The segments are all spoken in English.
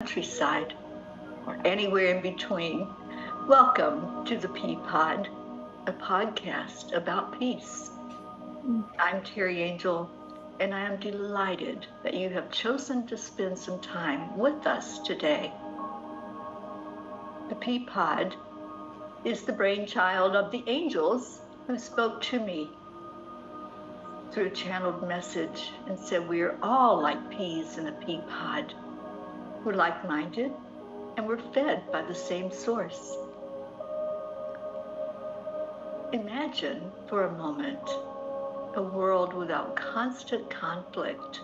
countryside, or anywhere in between. Welcome to the Peapod, a podcast about peace. I'm Teri Angel, and I am delighted that you have chosen to spend some time with us today. The Peapod is the brainchild of the angels who spoke to me through a channeled message and said we are all like peas in a pea pod. We're like-minded and we're fed by the same source. Imagine for a moment a world without constant conflict,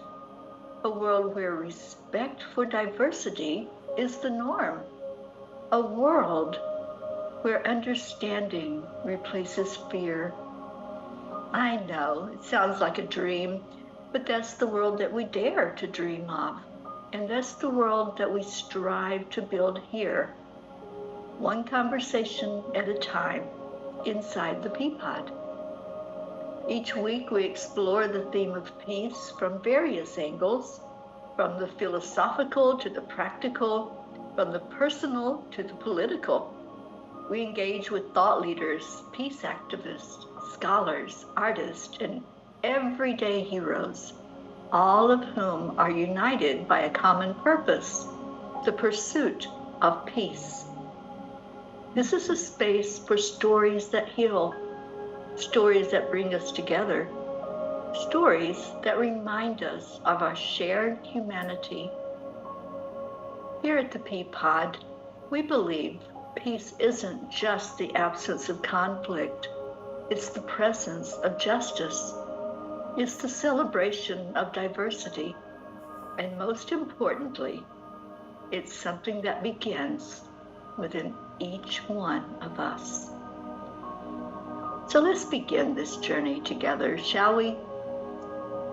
a world where respect for diversity is the norm, a world where understanding replaces fear. I know, it sounds like a dream, but that's the world that we dare to dream of. And that's the world that we strive to build here, one conversation at a time, inside the Peapod. Each week we explore the theme of peace from various angles, from the philosophical to the practical, from the personal to the political. We engage with thought leaders, peace activists, scholars, artists, and everyday heroes, all of whom are united by a common purpose, the pursuit of peace. This is a space for stories that heal, stories that bring us together, stories that remind us of our shared humanity. Here at the Peapod, we believe peace isn't just the absence of conflict, it's the presence of justice. It's the celebration of diversity. And most importantly, it's something that begins within each one of us. So let's begin this journey together, shall we?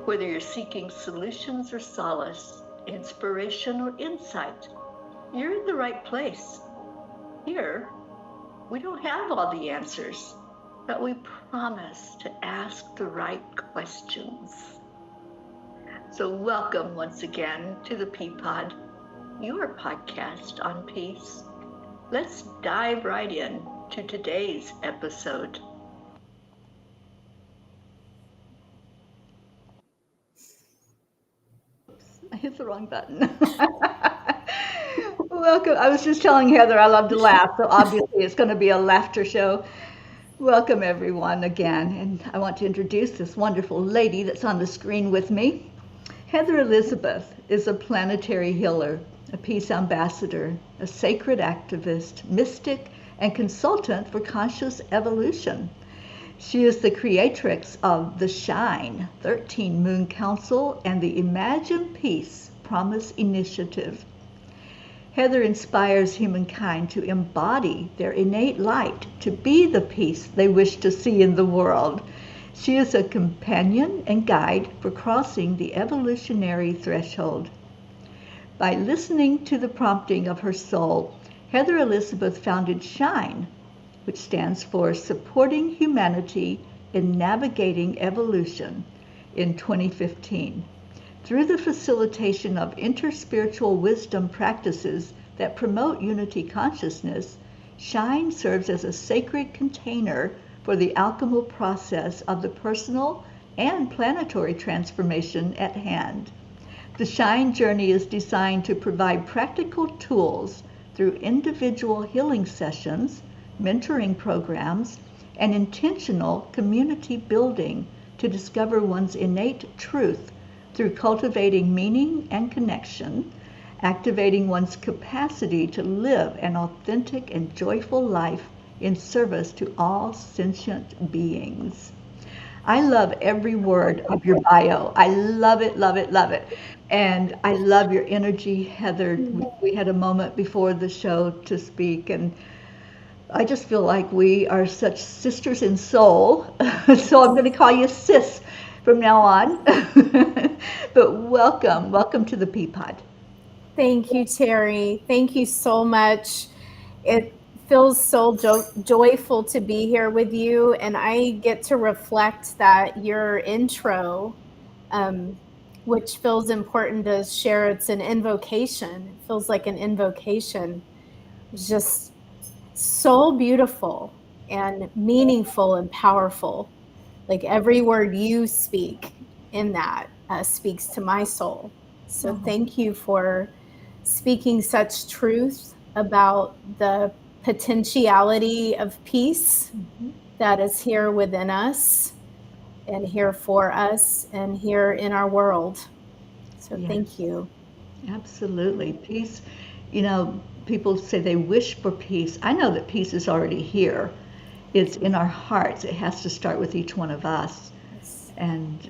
Whether you're seeking solutions or solace, inspiration or insight, you're in the right place. Here, we don't have all the answers, but we promise to ask the right questions. So welcome once again to the Peapod, your podcast on peace. Let's dive right in to today's episode. Oops, I hit the wrong button. Welcome. I was just telling Heather I love to laugh, so obviously it's going to be a laughter show. Welcome everyone again, and I want to introduce this wonderful lady that's on the screen with me. Heather Elizabeth is a planetary healer, a peace ambassador, a sacred activist, mystic, and consultant for conscious evolution. She is the creatrix of the Shine 13 Moon Council and the Imagine Peace Promise Initiative. Heather inspires humankind to embody their innate light, to be the peace they wish to see in the world. She is a companion and guide for crossing the evolutionary threshold. By listening to the prompting of her soul, Heather Elizabeth founded Shine, which stands for Supporting Humanity in Navigating Evolution, in 2015. Through the facilitation of interspiritual wisdom practices that promote unity consciousness, Shine serves as a sacred container for the alchemical process of the personal and planetary transformation at hand. The Shine journey is designed to provide practical tools through individual healing sessions, mentoring programs, and intentional community building to discover one's innate truth through cultivating meaning and connection, activating one's capacity to live an authentic and joyful life in service to all sentient beings. I love every word of your bio. I love it, love it, love it. And I love your energy, Heather. We had a moment before the show to speak, and I just feel like we are such sisters in soul. So I'm going to call you sis from now on. But welcome to the Peapod. Thank you, Teri. Thank you so much. It feels so joyful to be here with you, and I get to reflect that your intro which feels important to share. It's an invocation. It feels like an invocation. It's just so beautiful and meaningful and powerful. Like every word you speak in that speaks to my soul. So Oh, thank you for speaking such truth about the potentiality of peace that is here within us and here for us and here in our world. So yes, thank you. absolutely. Peace, you know, people say they wish for peace. I know that peace is already here. It's in our hearts. It has to start with each one of us. Yes. And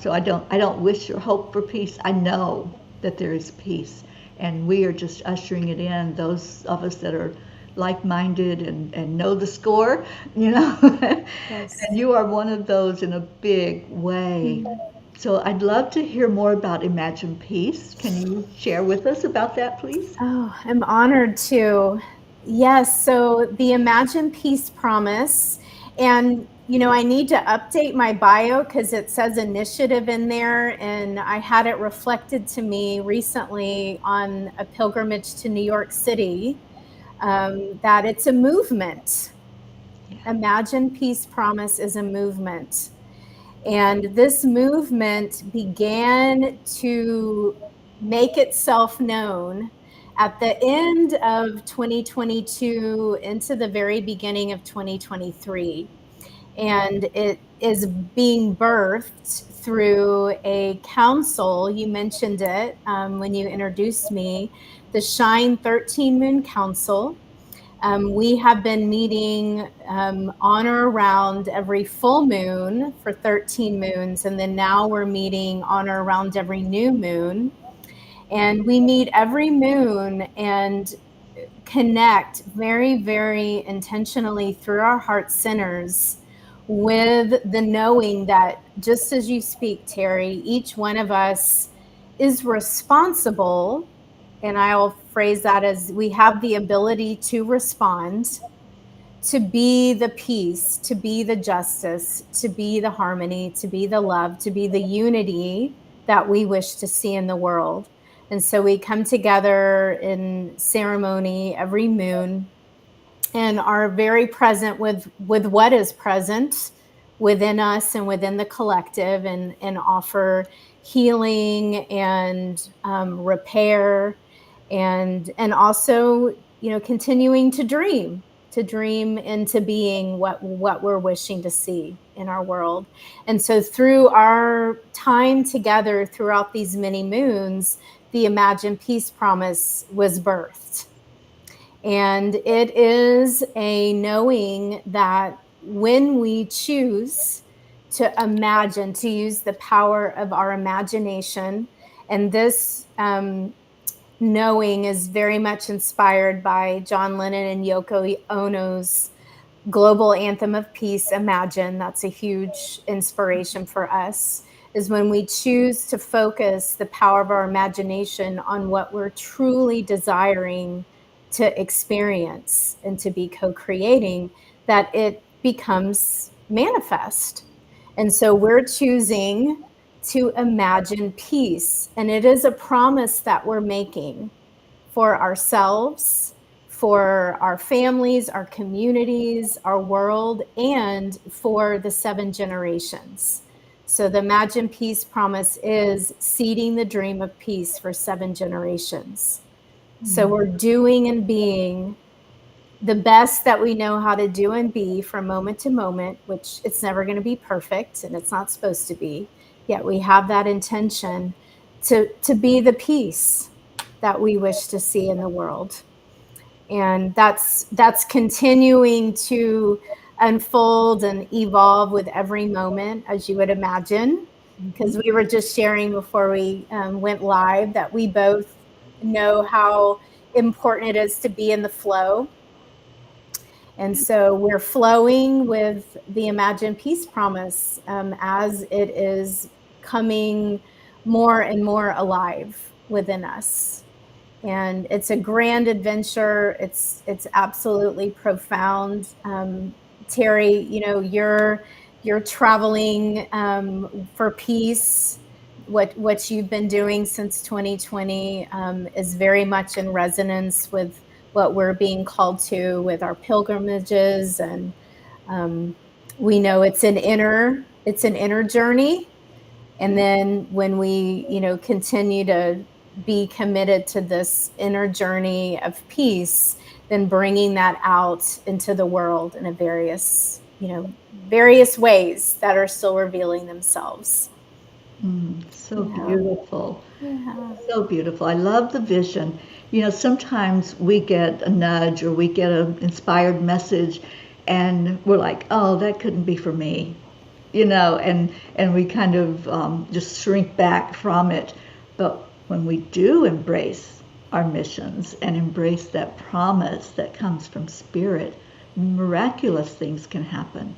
so I don't wish or hope for peace. I know that there is peace, and we are just ushering it in, those of us that are like-minded and know the score. Yes. And you are one of those in a big way. Mm. So I'd love to hear more about Imagine Peace. Can you share with us about that, please? Oh, I'm honored to. Yes, so the Imagine Peace Promise. And, I need to update my bio because it says initiative in there. And I had it reflected to me recently on a pilgrimage to New York City, that it's a movement. Yeah. Imagine Peace Promise is a movement. And this movement began to make itself known at the end of 2022 into the very beginning of 2023. And it is being birthed through a council. You mentioned it when you introduced me, the Shine 13 Moon Council. We have been meeting on or around every full moon for 13 moons, and then now we're meeting on or around every new moon. And we meet every moon and connect very, very intentionally through our heart centers with the knowing that, just as you speak, Teri, each one of us is responsible. And I'll phrase that as we have the ability to respond, to be the peace, to be the justice, to be the harmony, to be the love, to be the unity that we wish to see in the world. And so we come together in ceremony every moon and are very present with what is present within us and within the collective, and offer healing and repair, and also continuing to dream into being what we're wishing to see in our world. And so through our time together throughout these many moons, the Imagine Peace Promise was birthed. And it is a knowing that when we choose to imagine, to use the power of our imagination, and this knowing is very much inspired by John Lennon and Yoko Ono's global anthem of peace, Imagine. That's a huge inspiration for us, is when we choose to focus the power of our imagination on what we're truly desiring to experience and to be co-creating, that it becomes manifest. And so we're choosing to imagine peace, and it is a promise that we're making for ourselves, for our families, our communities, our world, and for the 7 generations. So the Imagine Peace Promise is seeding the dream of peace for 7 generations. So we're doing and being the best that we know how to do and be from moment to moment, which it's never going to be perfect and it's not supposed to be. Yet we have that intention to be the peace that we wish to see in the world. And that's continuing to unfold and evolve with every moment, as you would imagine, because we were just sharing before we went live that we both know how important it is to be in the flow. And so we're flowing with the Imagine Peace Promise as it is coming more and more alive within us. And it's a grand adventure. It's absolutely profound. Teri, you're traveling for peace what you've been doing since 2020 is very much in resonance with what we're being called to with our pilgrimages, and we know it's an inner journey. And then when we, continue to be committed to this inner journey of peace, then bringing that out into the world in various ways that are still revealing themselves. So Yeah. beautiful. Yeah. So beautiful. I love the vision. Sometimes we get a nudge or we get an inspired message and we're like, oh, that couldn't be for me. And we kind of just shrink back from it. But when we do embrace our missions and embrace that promise that comes from spirit, miraculous things can happen.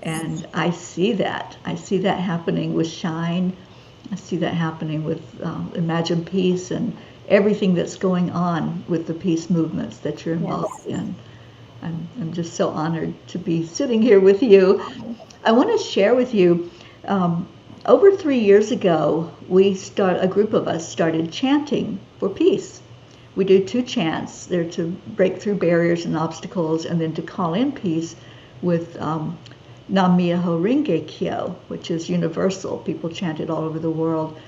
And I see that. I see that happening with Shine. I see that happening with Imagine Peace and everything that's going on with the peace movements that you're involved in. I'm just so honored to be sitting here with you. I want to share with you, over 3 years ago, a group of us started chanting for peace. We do 2 chants. They're to break through barriers and obstacles and then to call in peace with Nam Myoho Renge Kyo, which is universal. People chant it all over the world.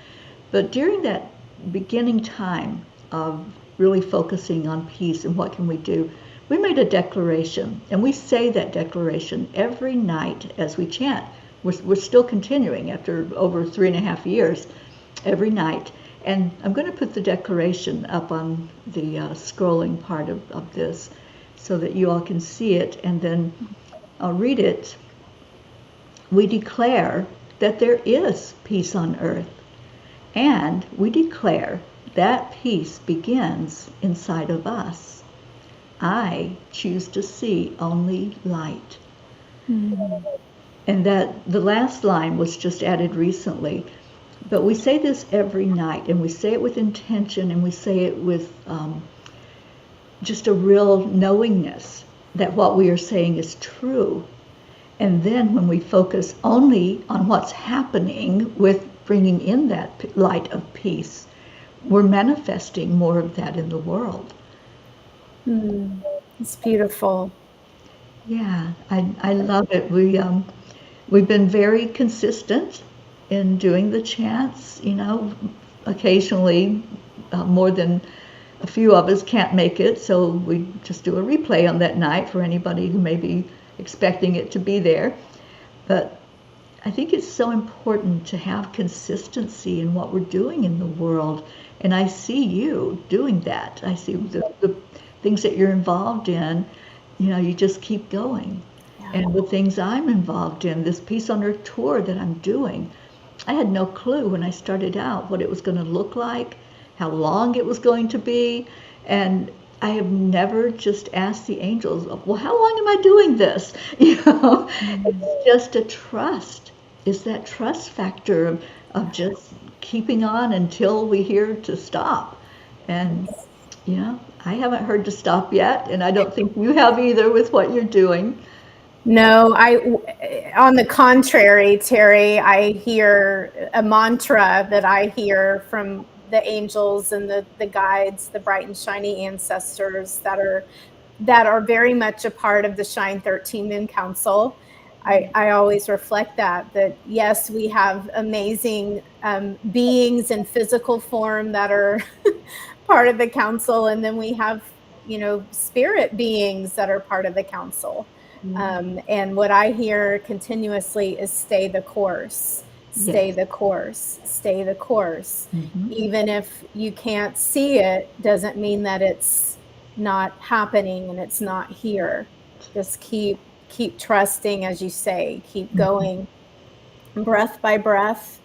But during that beginning time of really focusing on peace and what can we do, we made a declaration, and we say that declaration every night as we chant. We're still continuing after over 3.5 years, every night. And I'm going to put the declaration up on the scrolling part of this so that you all can see it, and then I'll read it. We declare that there is peace on earth, and we declare that peace begins inside of us. I choose to see only light. Mm-hmm. And that the last line was just added recently. But we say this every night, and we say it with intention, and we say it with just a real knowingness that what we are saying is true. And then when we focus only on what's happening with bringing in that light of peace, we're manifesting more of that in the world. It's beautiful. Yeah, I love it. We've been very consistent in doing the chants. Occasionally more than a few of us can't make it, so we just do a replay on that night for anybody who may be expecting it to be there. But I think it's so important to have consistency in what we're doing in the world, and I see you doing that. I see the things that you're involved in. You just keep going. Yeah. And the things I'm involved in, this Peace on Earth tour that I'm doing, I had no clue when I started out what it was going to look like, how long it was going to be, and I have never just asked the angels, well, how long am I doing this? It's just a trust. It's that trust factor of just keeping on until we hear to stop. And I haven't heard to stop yet, and I don't think you have either with what you're doing. No, on the contrary, Teri, I hear a mantra that I hear from the angels and the guides, the bright and shiny ancestors that are very much a part of the Shine 13 Moon Council. I always reflect that yes, we have amazing beings in physical form that are part of the council, and then we have spirit beings that are part of the council. And what I hear continuously is stay the course, stay yes. the course, stay the course. Mm-hmm. Even if you can't see it, doesn't mean that it's not happening and it's not here. Just keep trusting, as you say, keep going, breath by breath.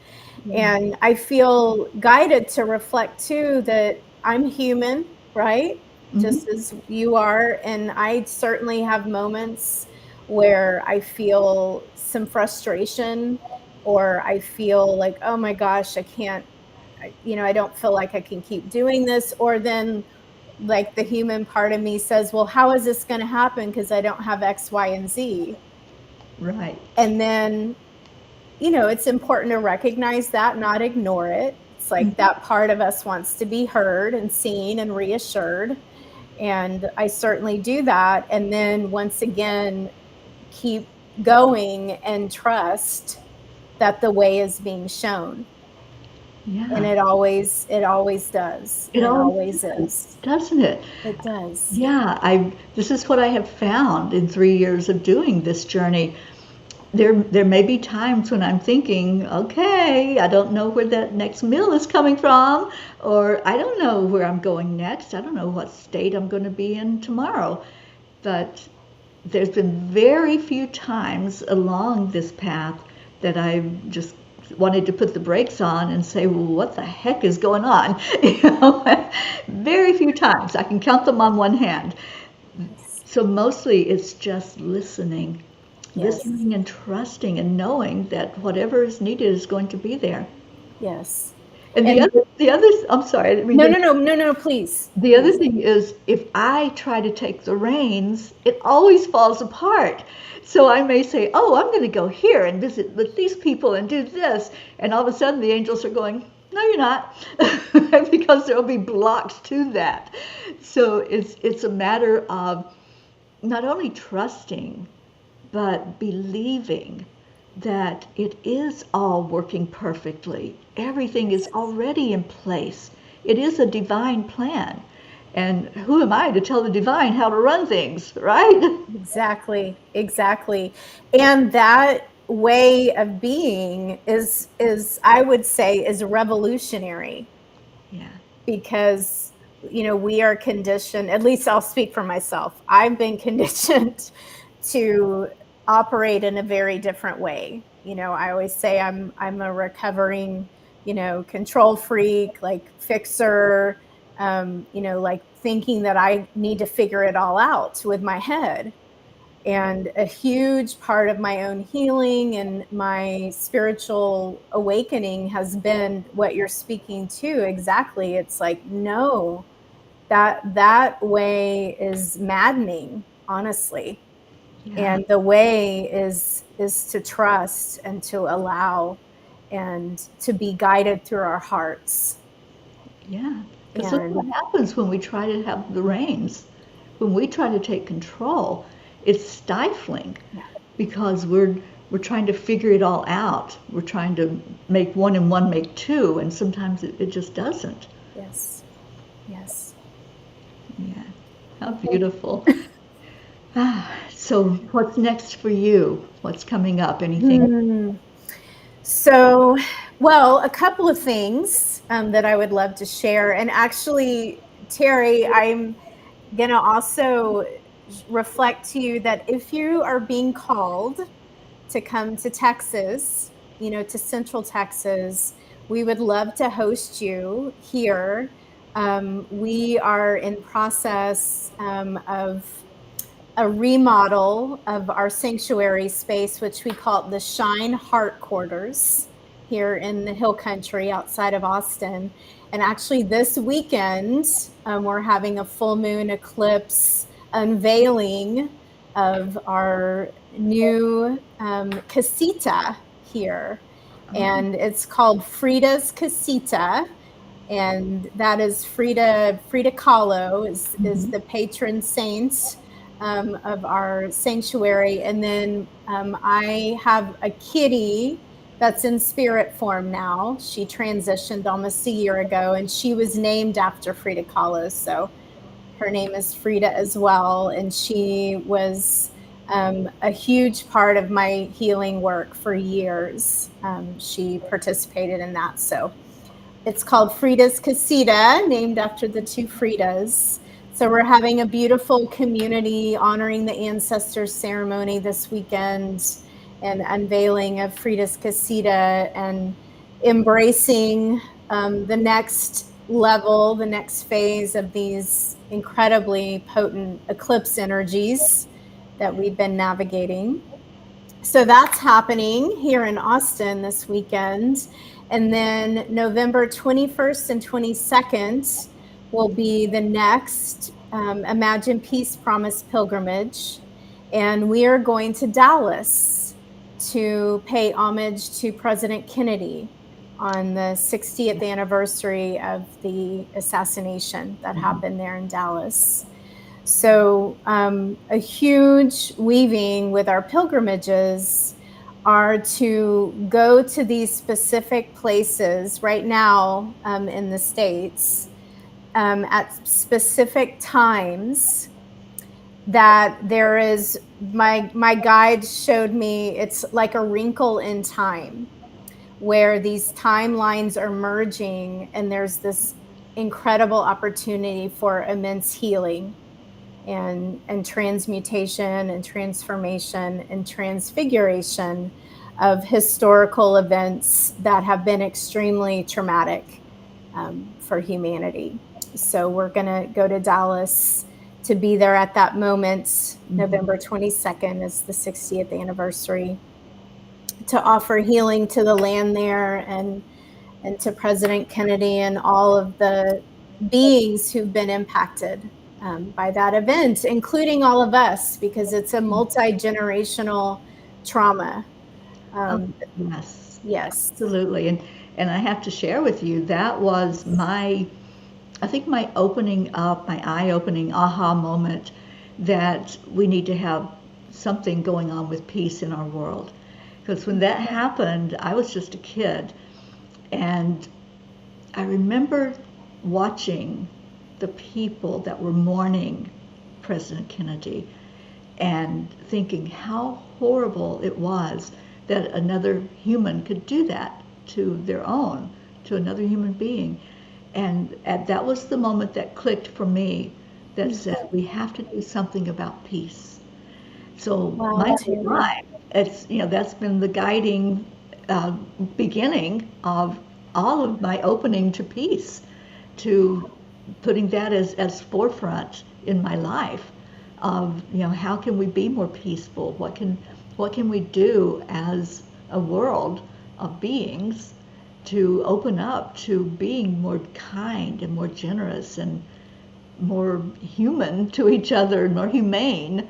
And I feel guided to reflect too that I'm human, right? Just as you are. And I certainly have moments where I feel some frustration, or I feel like, oh my gosh, I can't, I don't feel like I can keep doing this. Or then like the human part of me says, well, how is this going to happen? Because I don't have X, Y, and Z. Right. And then it's important to recognize that, not ignore it. It's like that part of us wants to be heard and seen and reassured. And I certainly do that. And then once again, keep going and trust that the way is being shown. Yeah. And it always does. And It it always always does, is. doesn't it? It does. Yeah, this is what I have found in 3 years of doing this journey. There may be times when I'm thinking, okay, I don't know where that next meal is coming from, or I don't know where I'm going next. I don't know what state I'm going to be in tomorrow. But there's been very few times along this path that I've just wanted to put the brakes on and say, well, what the heck is going on? Very few times. I can count them on one hand. So mostly it's just listening. Yes. Listening and trusting and knowing that whatever is needed is going to be there. Yes. And the other, I'm sorry. I mean, No, please. The other thing is, if I try to take the reins, it always falls apart. So I may say, oh, I'm going to go here and visit with these people and do this. And all of a sudden the angels are going, no, you're not, because there'll be blocks to that. So it's a matter of not only trusting, but believing that it is all working perfectly. Everything is already in place. It is a divine plan. And who am I to tell the divine how to run things, right? Exactly. And that way of being is I would say is revolutionary. Yeah. Because we are conditioned, at least I'll speak for myself. I've been conditioned to operate in a very different way. I always say I'm a recovering, control freak, like fixer, like thinking that I need to figure it all out with my head. And a huge part of my own healing and my spiritual awakening has been what you're speaking to exactly. It's like, no, that way is maddening, honestly. Yeah. And the way is to trust and to allow and to be guided through our hearts. Yeah. Because look what happens when we try to have the reins. When we try to take control, it's stifling. Yeah. Because we're trying to figure it all out. We're trying to make one and one make two, and sometimes it just doesn't. Yes. Yeah. How beautiful. So what's next for you? What's coming up? Anything? So, well, a couple of things that I would love to share. And actually, Teri, I'm going to also reflect to you that if you are being called to come to Texas, to Central Texas, we would love to host you here. We are in process of a remodel of our sanctuary space, which we call the Shine Heart Quarters here in the Hill Country outside of Austin. And actually this weekend, we're having a full moon eclipse unveiling of our new casita here. And it's called Frida's Casita. And that is Frida Kahlo is the patron saint of our sanctuary. And then I have a kitty that's in spirit form now. She transitioned almost a year ago, and she was named after Frida Kahlo. So her name is Frida as well. And she was a huge part of my healing work for years. She participated in that. So it's called Frida's Casita, named after the two Fridas. So we're having a beautiful community honoring the ancestors ceremony this weekend and unveiling of Frida's Casita and embracing the next level, the next phase of these incredibly potent eclipse energies that we've been navigating. So that's happening here in Austin this weekend. And then November 21st and 22nd will be the next Imagine Peace Promise pilgrimage. And we are going to Dallas. to pay homage to President Kennedy on the 60th anniversary of the assassination that happened there in Dallas. So a huge weaving with our pilgrimages are to go to these specific places right now in the States at specific times that there is, my guide showed me, it's like a wrinkle in time where these timelines are merging and there's this incredible opportunity for immense healing and transmutation and transformation and transfiguration of historical events that have been extremely traumatic for humanity. So we're going to go to Dallas to be there at that moment. November 22nd is the 60th anniversary, to offer healing to the land there and to President Kennedy and all of the beings who've been impacted by that event, including all of us, because it's a multi-generational trauma. Yes. Yes. Absolutely. And I have to share with you, that was I think my eye-opening aha moment, that we need to have something going on with peace in our world. Because when that happened, I was just a kid. And I remember watching the people that were mourning President Kennedy and thinking how horrible it was that another human could do that to another human being. And that was the moment that clicked for me, that said we have to do something about peace. So my whole life, that's been the guiding beginning of all of my opening to peace, to putting that as forefront in my life of, how can we be more peaceful? What can we do as a world of beings to open up to being more kind and more generous and more human to each other, more humane,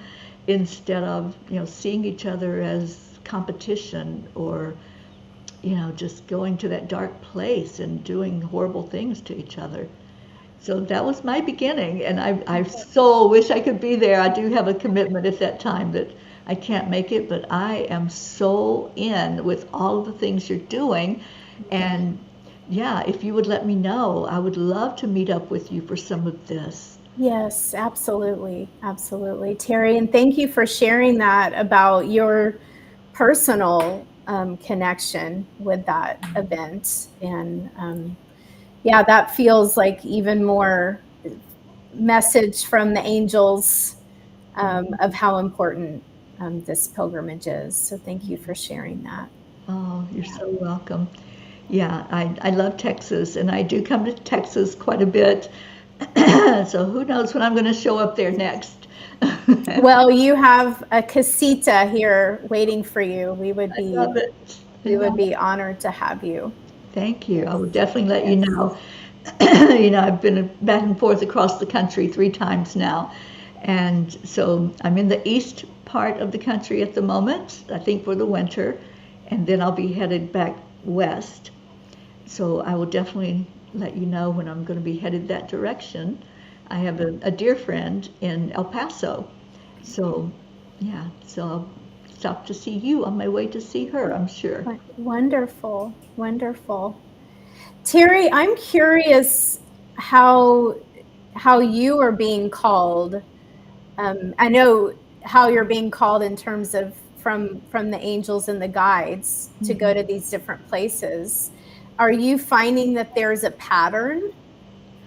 instead of, seeing each other as competition or, just going to that dark place and doing horrible things to each other. So that was my beginning, and I so wish I could be there. I do have a commitment at that time that I can't make it, but I am so in with all of the things you're doing. And yeah, if you would let me know, I would love to meet up with you for some of this. Yes, absolutely. Absolutely. Teri, and thank you for sharing that about your personal connection with that event. And yeah, that feels like even more message from the angels of how important this pilgrimage is. So thank you for sharing that. Oh, you're so welcome. Yeah, I love Texas, and I do come to Texas quite a bit. So who knows when I'm going to show up there next. Well, you have a casita here waiting for you. We would be honored to have you. Thank you. I will definitely let you know. I've been back and forth across the country 3 times now. And so I'm in the east part of the country at the moment, I think for the winter, and then I'll be headed back west. So I will definitely let you know when I'm going to be headed that direction. I have a dear friend in El Paso. So, yeah, so I'll stop to see you on my way to see her, I'm sure. Wonderful, wonderful. Teri, I'm curious how you are being called. I know how you're being called in terms of from the angels and the guides to go to these different places. Are you finding that there's a pattern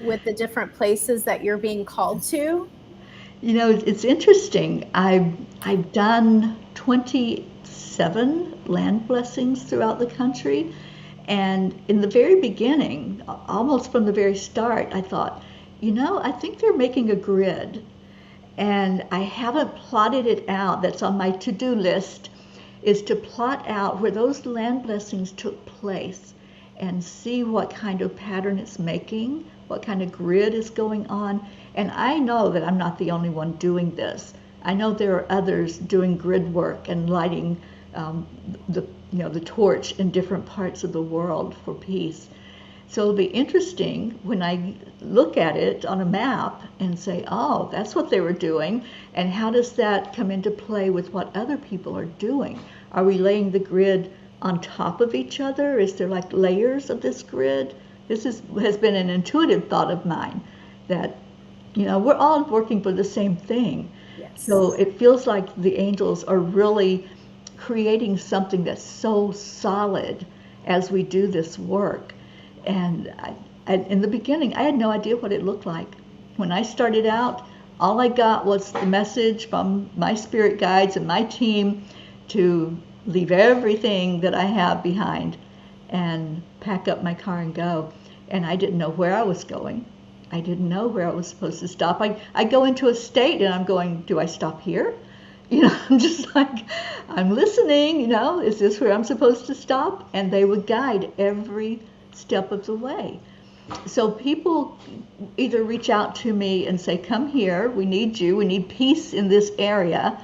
with the different places that you're being called to? It's interesting. I've done 27 land blessings throughout the country. And in the very beginning, almost from the very start, I thought, I think they're making a grid. And I haven't plotted it out. That's on my to-do list, is to plot out where those land blessings took place and see what kind of pattern it's making, what kind of grid is going on. And I know that I'm not the only one doing this. I know there are others doing grid work and lighting the the torch in different parts of the world for peace. So it'll be interesting when I look at it on a map and say, oh, that's what they were doing. And how does that come into play with what other people are doing? Are we laying the grid on top of each other? Is there like layers of this grid? This has been an intuitive thought of mine that, we're all working for the same thing. Yes. So it feels like the angels are really creating something that's so solid as we do this work. And in the beginning, I had no idea what it looked like. When I started out, all I got was the message from my spirit guides and my team to leave everything that I have behind and pack up my car and go. And I didn't know where I was going. I didn't know where I was supposed to stop. I go into a state and I'm going, do I stop here? I'm just like, I'm listening, is this where I'm supposed to stop? And they would guide every step of the way. So people either reach out to me and say, come here, we need you, we need peace in this area.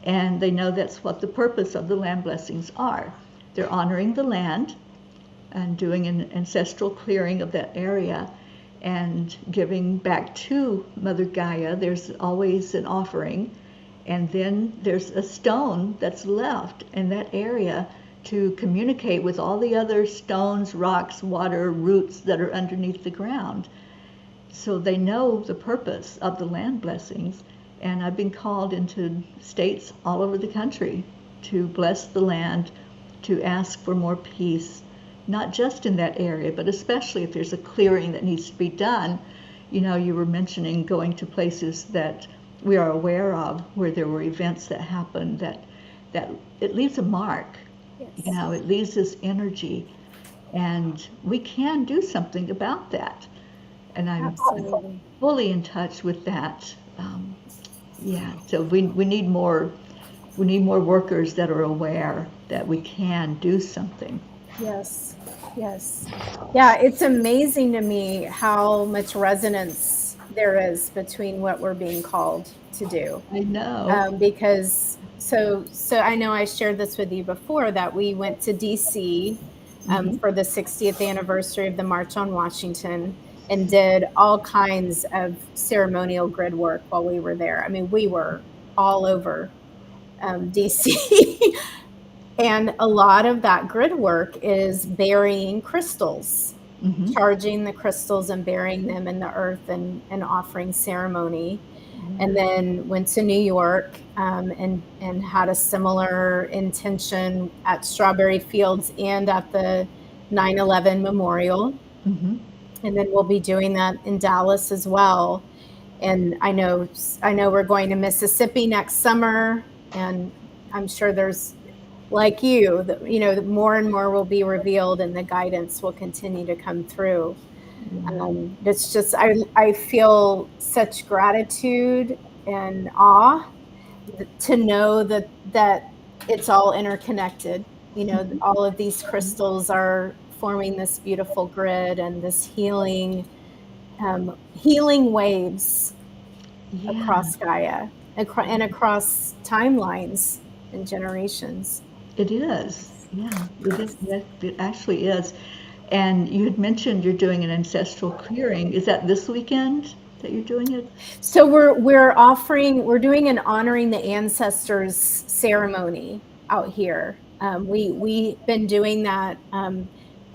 And they know that's what the purpose of the land blessings are. They're honoring the land and doing an ancestral clearing of that area and giving back to Mother Gaia. There's always an offering. And then there's a stone that's left in that area to communicate with all the other stones, rocks, water, roots that are underneath the ground. So they know the purpose of the land blessings. And I've been called into states all over the country to bless the land, to ask for more peace, not just in that area, but especially if there's a clearing that needs to be done. You were mentioning going to places that we are aware of, where there were events that happened that it leaves a mark. Yes. It leaves this energy, and we can do something about that. And I'm Absolutely. fully in touch with that. So we need more workers that are aware that we can do something. Yes. Yeah, it's amazing to me how much resonance there is between what we're being called to do. I know. Because so I know I shared this with you before, that we went to DC for the 60th anniversary of the March on Washington and did all kinds of ceremonial grid work while we were there. I mean, we were all over DC. And a lot of that grid work is burying crystals, charging the crystals and burying them in the earth and offering ceremony. And then went to New York and had a similar intention at Strawberry Fields and at the 9/11 Memorial. And then we'll be doing that in Dallas as well. And I know we're going to Mississippi next summer, and I'm sure there's, like you, more and more will be revealed and the guidance will continue to come through. It's just, I feel such gratitude and awe to know that it's all interconnected. All of these crystals are forming this beautiful grid and this healing waves across Gaia and across timelines and generations. It is. Yeah, it is. It actually is. And you had mentioned you're doing an ancestral clearing. Is that this weekend that you're doing it? So we're doing an honoring the ancestors ceremony out here. We've been doing that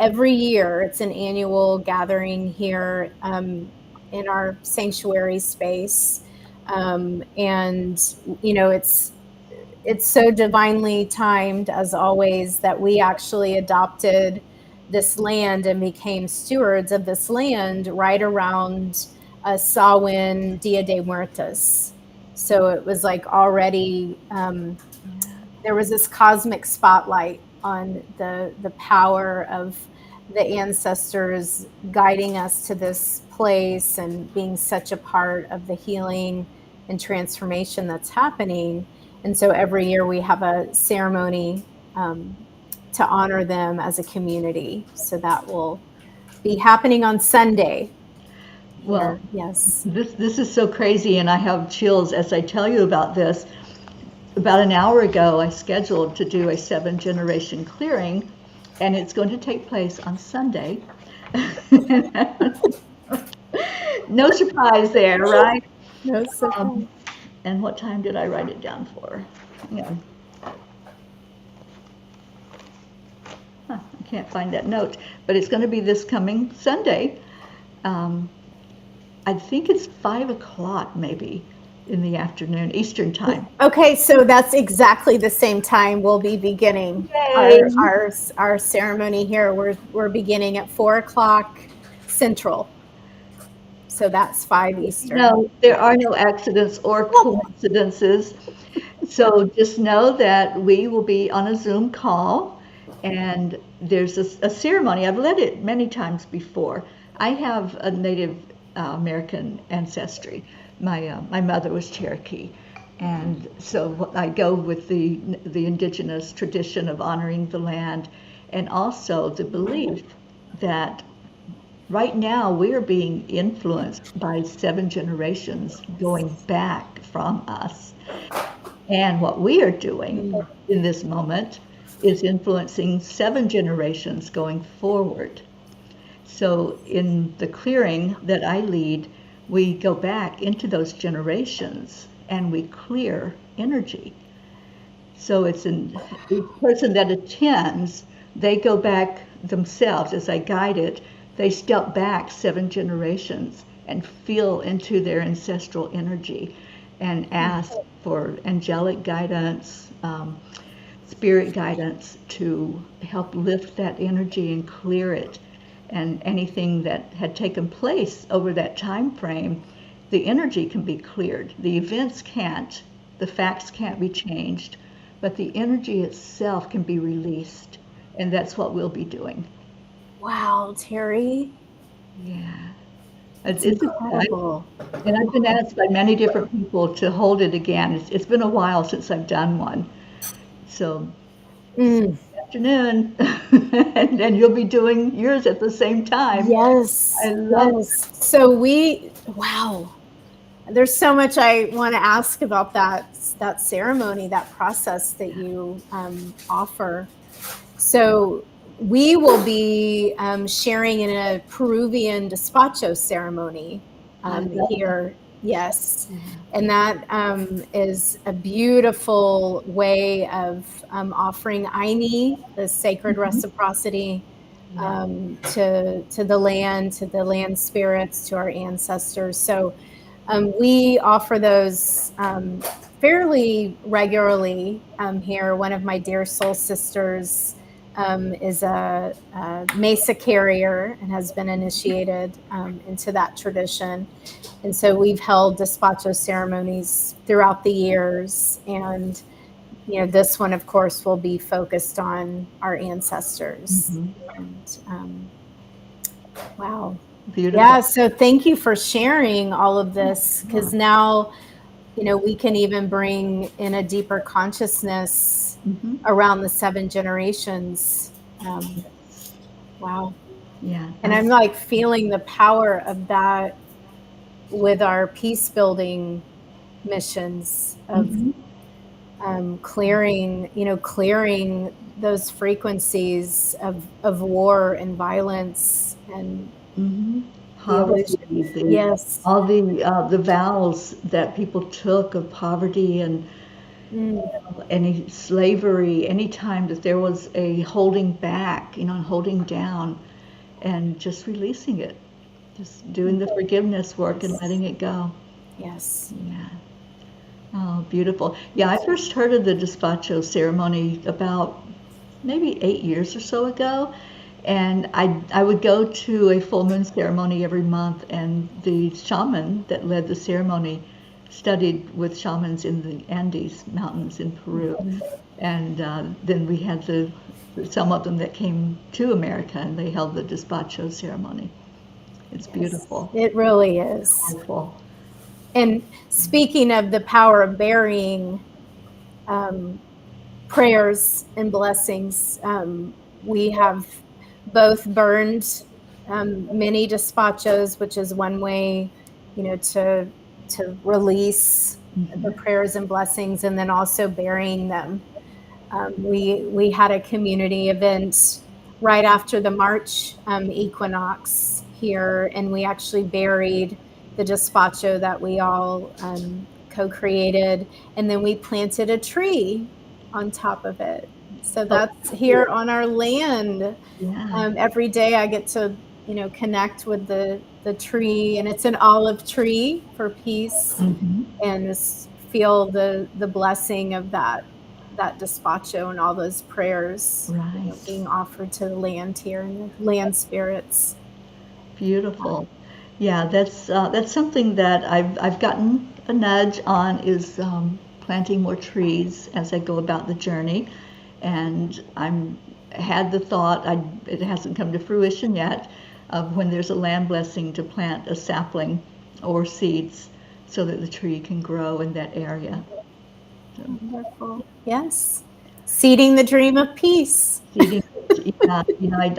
every year. It's an annual gathering here in our sanctuary space, and it's so divinely timed, as always, that we actually adopted this land and became stewards of this land right around Samhain, Dia de Muertos. So it was like already there was this cosmic spotlight on the power of the ancestors guiding us to this place and being such a part of the healing and transformation that's happening. And so every year we have a ceremony to honor them as a community. So that will be happening on Sunday. Well, yes. This is so crazy, and I have chills as I tell you about this. about an hour ago, I scheduled to do a 7-generation clearing, and it's going to take place on Sunday. No surprise there, right? No surprise. And what time did I write it down for? Hang on. I can't find that note, but it's going to be this coming Sunday. I think it's 5 o'clock maybe in the afternoon, Eastern time. Okay, so that's exactly the same time we'll be beginning our ceremony here. We're beginning at 4 o'clock Central. So that's 5 Eastern. No, there are no accidents or coincidences. So just know that we will be on a Zoom call, and there's a ceremony. I've led it many times before. I have a Native American ancestry. My mother was Cherokee, and so I go with the indigenous tradition of honoring the land, and also the belief that right now we are being influenced by 7 generations going back from us. And what we are doing in this moment is influencing 7 generations going forward. So in the clearing that I lead, we go back into those generations and we clear energy. So it's the person that attends, they go back themselves as I guide it. They step back 7 generations and feel into their ancestral energy and ask for angelic guidance, spirit guidance to help lift that energy and clear it. And anything that had taken place over that time frame, the energy can be cleared. The events can't, the facts can't be changed, but the energy itself can be released. And that's what we'll be doing. Wow, Teri. Yeah. It's incredible. And I've been asked by many different people to hold it again. It's been a while since I've done one. So, afternoon, and then you'll be doing yours at the same time. Yes. I love it. So wow. There's so much I want to ask about that ceremony, that process that you offer. So we will be sharing in a Peruvian despacho ceremony here. Yes. And that is a beautiful way of offering Aini, the sacred reciprocity, to the land spirits, to our ancestors. So we offer those fairly regularly here. One of my dear soul sisters is a mesa carrier and has been initiated into that tradition. And so we've held despacho ceremonies throughout the years. And, this one, of course, will be focused on our ancestors. And wow. Beautiful. Yeah, so thank you for sharing all of this, because now, we can even bring in a deeper consciousness around the 7 generations. Wow. Yeah. And I'm like feeling the power of that with our peace building missions of clearing those frequencies of war and violence and poverty. Yes. All the vows that people took of poverty and any slavery, any time that there was a holding back, holding down, and just releasing it, just doing the forgiveness work and letting it go. Yes. Yeah. Oh, beautiful. Yeah, I first heard of the despacho ceremony about maybe 8 years or so ago. And I would go to a full moon ceremony every month, and the shaman that led the ceremony studied with shamans in the Andes Mountains in Peru. And then we had some of them that came to America, and they held the despacho ceremony. It's beautiful. It really is. Powerful. And speaking of the power of burying prayers and blessings, we have both burned many despachos, which is one way, to release the prayers and blessings, and then also burying them. We had a community event right after the March equinox here, and we actually buried the despacho that we all co-created, and then we planted a tree on top of it. So that's here on our land. Yeah. Every day I get to, connect with the tree, and it's an olive tree for peace, and just feel the blessing of that despacho and all those prayers, Right. being offered to the land here and the land spirits. Beautiful. Yeah, that's something that I've gotten a nudge on is planting more trees as I go about the journey, and I'm had the thought. It hasn't come to fruition yet of when there's a land blessing to plant a sapling or seeds so that the tree can grow in that area. Wonderful. Yes. Seeding the dream of peace. Seeding, yeah,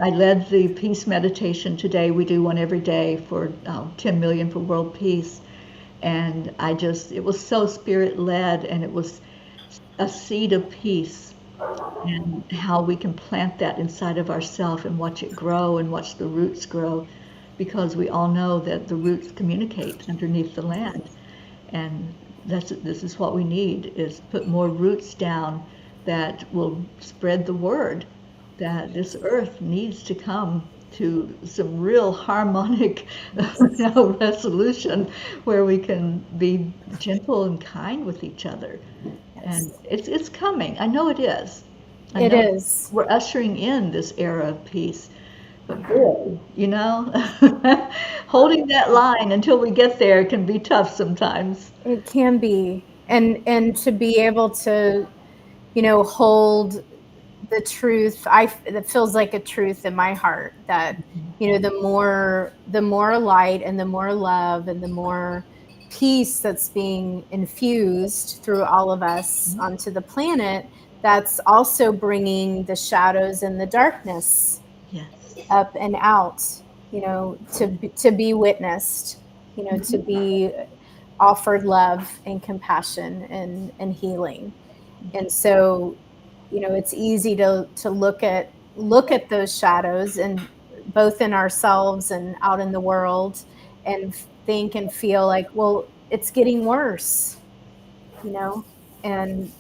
I led the peace meditation today. We do one every day for 10 million for world peace. And it was so spirit led, and it was a seed of peace, and how we can plant that inside of ourselves and watch it grow and watch the roots grow, because we all know that the roots communicate underneath the land. And this is what we need, is put more roots down that will spread the word that this earth needs to come to some real harmonic resolution where we can be gentle and kind with each other. And it's coming. I know it is. It is. We're ushering in this era of peace. But boy, holding that line until we get there can be tough sometimes. It can be. And to be able to, hold the truth, that feels like a truth in my heart that, the more light and the more love and the more peace that's being infused through all of us onto the planet, that's also bringing the shadows and the darkness up and out, to be witnessed, to be offered love and compassion and healing. And so, it's easy to look at those shadows, and both in ourselves and out in the world, and think and feel like, well, it's getting worse, and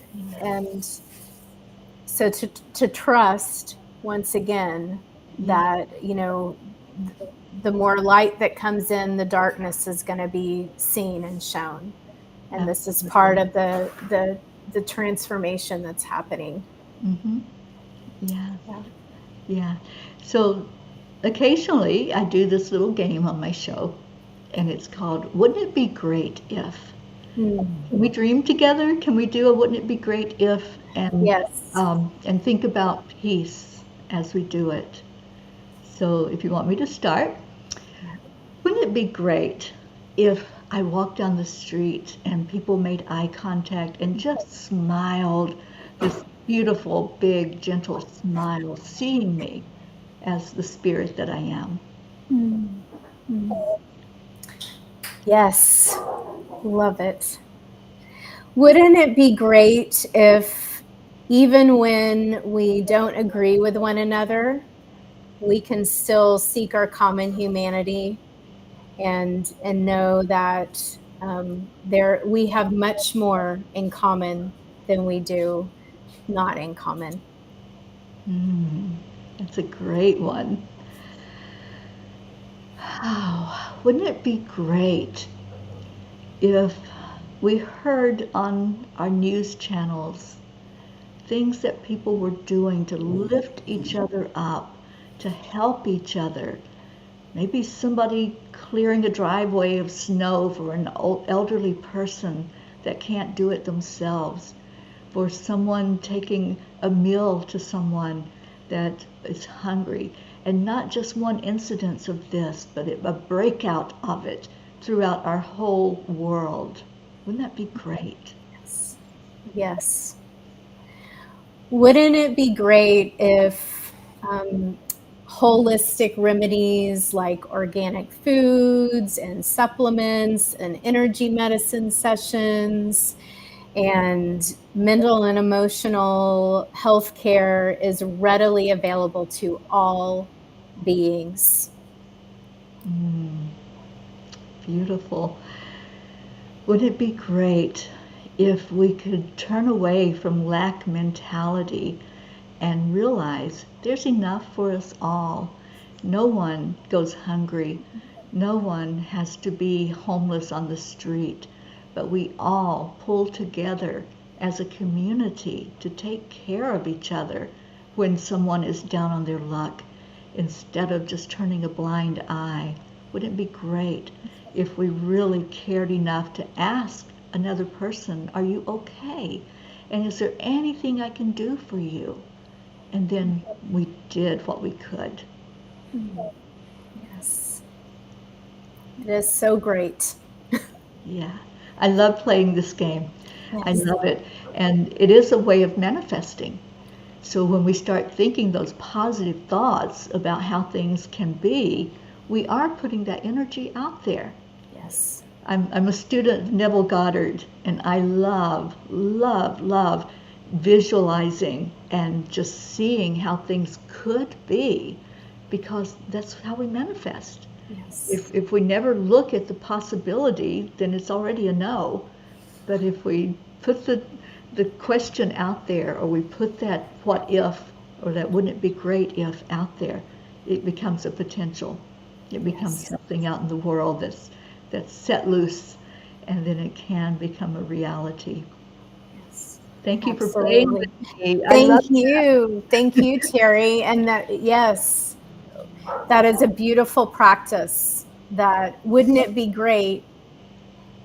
so to trust once again that, the more light that comes in, the darkness is going to be seen and shown. And this is part of the transformation that's happening. Yeah. So occasionally I do this little game on my show, and it's called Wouldn't It Be Great If? Can we dream together? Can we do a Wouldn't It Be Great If? And yes. And think about peace as we do it. So if you want me to start, wouldn't it be great if I walked down the street and people made eye contact and just smiled, this beautiful, big, gentle smile, seeing me as the spirit that I am? Yes, love it. Wouldn't it be great if, even when we don't agree with one another, we can still seek our common humanity and know that we have much more in common than we do not in common? That's a great one. Wow, wouldn't it be great if we heard on our news channels things that people were doing to lift each other up, to help each other? Maybe somebody clearing a driveway of snow for an elderly person that can't do it themselves, for someone taking a meal to someone that is hungry, and not just one incidence of this, but a breakout of it throughout our whole world. Wouldn't that be great? Yes. Wouldn't it be great if holistic remedies like organic foods and supplements and energy medicine sessions, and mental and emotional health care is readily available to all beings. Beautiful. Wouldn't it be great if we could turn away from lack mentality and realize there's enough for us all? No one goes hungry. No one has to be homeless on the street. But we all pull together as a community to take care of each other when someone is down on their luck, instead of just turning a blind eye. Wouldn't it be great if we really cared enough to ask another person, are you okay? And is there anything I can do for you? And then we did what we could. Yes. It is so great. Yeah. I love playing this game. I Yes. love it. And it is a way of manifesting. So when we start thinking those positive thoughts about how things can be, we are putting that energy out there. Yes. I'm a student of Neville Goddard, and I love, love, love visualizing and just seeing how things could be, because that's how we manifest. Yes. If we never look at the possibility, then it's already a no. But if we put the question out there, or we put that what if, or that wouldn't it be great if out there, it becomes a potential. It becomes Yes. something out in the world that's set loose, and then it can become a reality. Yes. Thank you for Absolutely. playing with me. I Thank love you. Thank you, Teri. And that, yes, that is a beautiful practice. That wouldn't it be great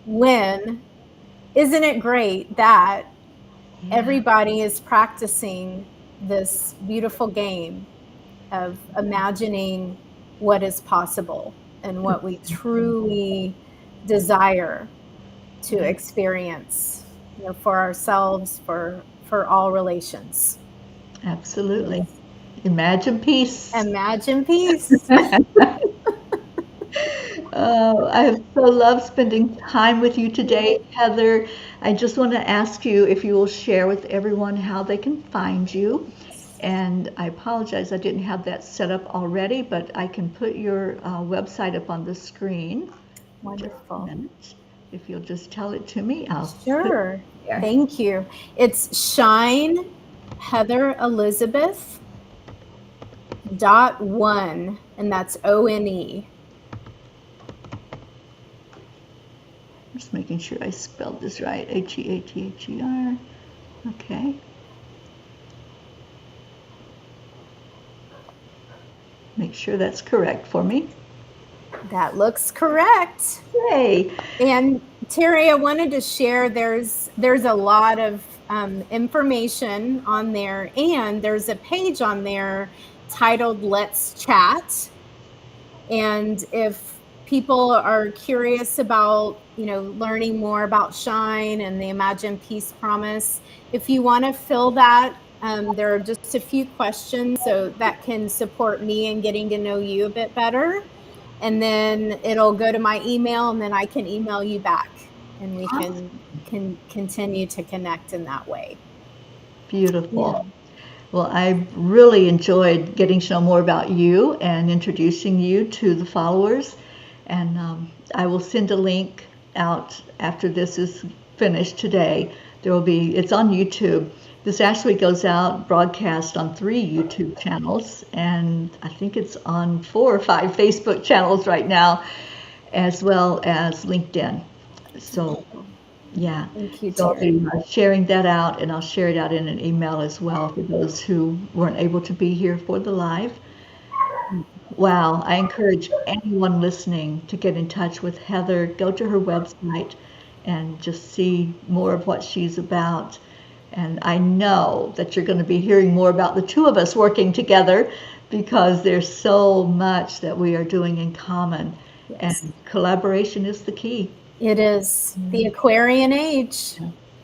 when, isn't it great that Yeah, everybody is practicing this beautiful game of imagining what is possible and what we truly desire to yeah, experience, for ourselves, for all relations. absolutely. Yes. Imagine peace. Imagine peace. I have so loved spending time with you today, Heather. I just want to ask you if you will share with everyone how they can find you. And I apologize, I didn't have that set up already, but I can put your website up on the screen. Just a Wonderful. minute. If you'll just tell it to me, I'll put it Sure. there. Thank you. It's Shine Heather Elizabeth .1, and that's ONE. Just making sure I spelled this right. Heather. Okay. Make sure that's correct for me. That looks correct. Yay. And Teri, I wanted to share, there's a lot of information on there, and there's a page on there titled Let's Chat. And if people are curious about, learning more about Shine and the Imagine Peace Promise, if you want to fill that, there are just a few questions so that can support me in getting to know you a bit better. And then it'll go to my email, and then I can email you back, and we can continue to connect in that way. Beautiful. Yeah. Well, I really enjoyed getting to know more about you and introducing you to the followers. And I will send a link out after this is finished today. It's on YouTube. This actually goes out broadcast on 3 YouTube channels, and I think it's on 4 or 5 Facebook channels right now, as well as LinkedIn. So, yeah. Thank you, So I'll Teri. be sharing that out, and I'll share it out in an email as well for those who weren't able to be here for the live. Wow, I encourage anyone listening to get in touch with Heather. Go to her website and just see more of what she's about. And I know that you're going to be hearing more about the two of us working together, because there's so much that we are doing in common. Yes. And collaboration is the key. It is the Aquarian age.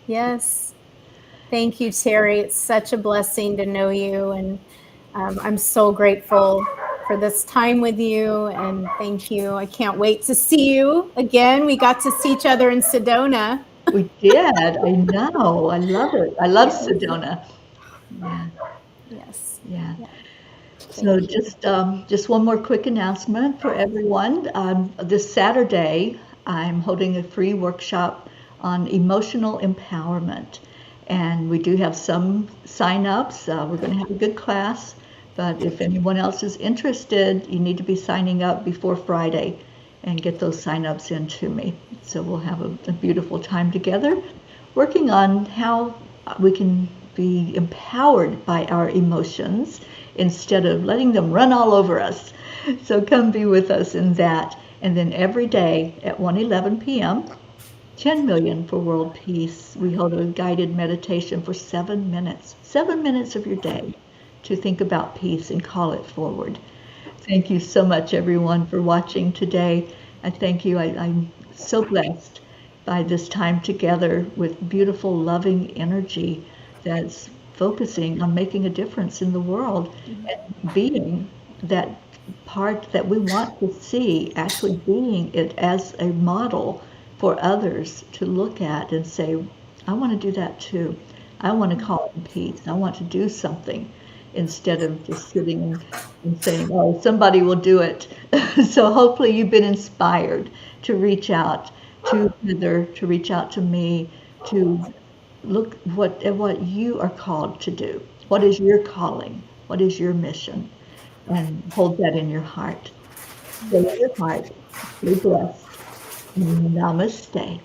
Yes. Thank you, Teri. It's such a blessing to know you, and I'm so grateful for this time with you, and thank you. I can't wait to see you again. We got to see each other in Sedona. We did. I know. I love it. I love Yes. Sedona. Yeah. Yes. Yeah. Yeah. So Thank you. just one more quick announcement for everyone. This Saturday, I'm holding a free workshop on emotional empowerment, and we do have some sign-ups. We're going to have a good class, but if anyone else is interested, you need to be signing up before Friday and get those sign-ups in to me. So we'll have a beautiful time together, working on how we can be empowered by our emotions instead of letting them run all over us. So come be with us in that. And then every day at 1:11 p.m., 10 million for world peace, we hold a guided meditation for 7 minutes, 7 minutes of your day to think about peace and call it forward. Thank you so much, everyone, for watching today. I thank you. I'm so blessed by this time together with beautiful, loving energy that's focusing on making a difference in the world and being that part that we want to see, actually being it as a model for others to look at and say, I want to do that too. I want to call in peace. I want to do something instead of just sitting and saying, oh, somebody will do it. So hopefully you've been inspired to reach out to Heather, to reach out to me, to look at what you are called to do. What is your calling? What is your mission? And hold that in your heart. Stay in your heart. Stay blessed. And namaste.